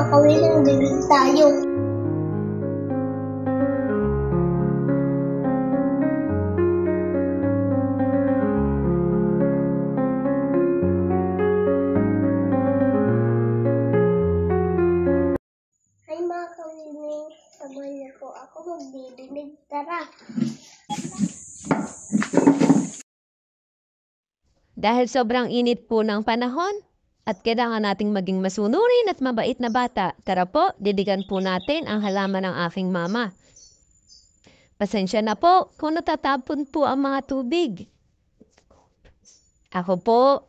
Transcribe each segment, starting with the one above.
makakawin ng bibig tayo. Ay mga kawining, sabay na po ako magdidinig. Tara! Dahil sobrang init po ng panahon at kailangan nating maging masunurin at mabait na bata, tara po, didigan po natin ang halaman ng aking mama. Pasensya na po kung natatapon po ang mga tubig. Ako po,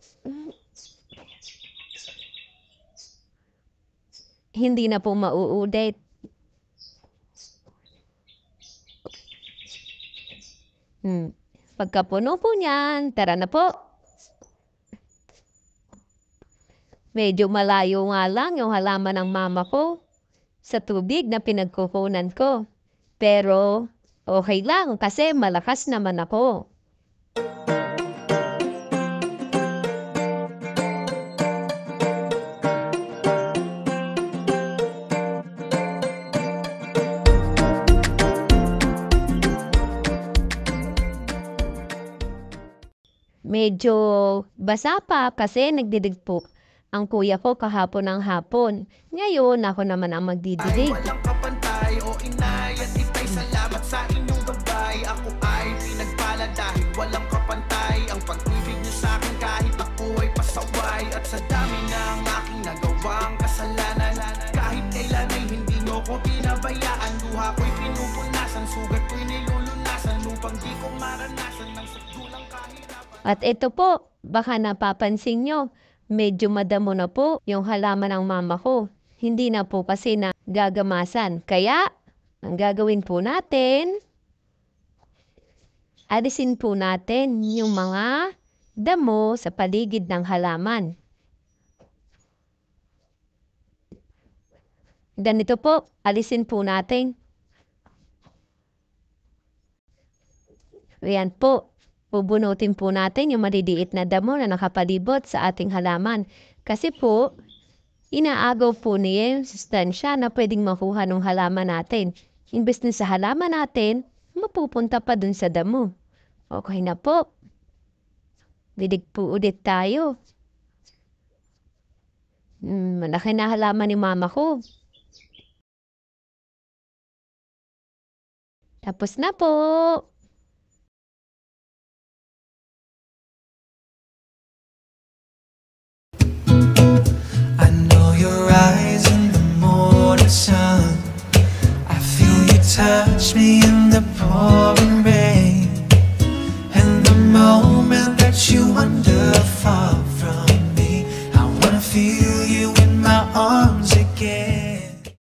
hindi na po mauulit. Pagkapuno po niyan, tara na po. Medyo malayo nga lang yung halaman ng mama ko sa tubig na pinagkukunan ko. Pero okay lang kasi malakas naman ako. Medyo basa pa kasi nagdidigpo ang kuya ko kahapon ng hapon. Ngayon, ako naman ang magdidilig. Walang kapantay o inay at itay salamat sa inyong gabay. Ako ay pinagpala dahil walang kapantay. Ang pag-ibig niyo sa akin kahit ako ay pasaway. At sa dami ng aking nagawang kasalanan, kahit kailan ay hindi niyo ko pinabayaan. Luha ko'y pinupunasan, sugat ko'y nilulunasan upang di ko maranasan ng sagdulang kahirapan. At ito po, baka napapansin nyo, medyo madamo na po yung halaman ng mama ko. Hindi na po kasi na gagamasan. Kaya, ang gagawin po natin, alisin po natin yung mga damo sa paligid ng halaman. Ganito po, alisin po natin. Ayan po. Bubunutin po natin yung maliliit na damo na nakapalibot sa ating halaman. Kasi po, inaagaw po niya yung sustansya na pwedeng makuha ng halaman natin. Imbes na sa halaman natin, mapupunta pa dun sa damo. Okay na po. Didig po ulit tayo. Malaki na halaman ni mama ko. Tapos na po. Sun, I feel you touch me in the pouring rain, and the moment that you wonder far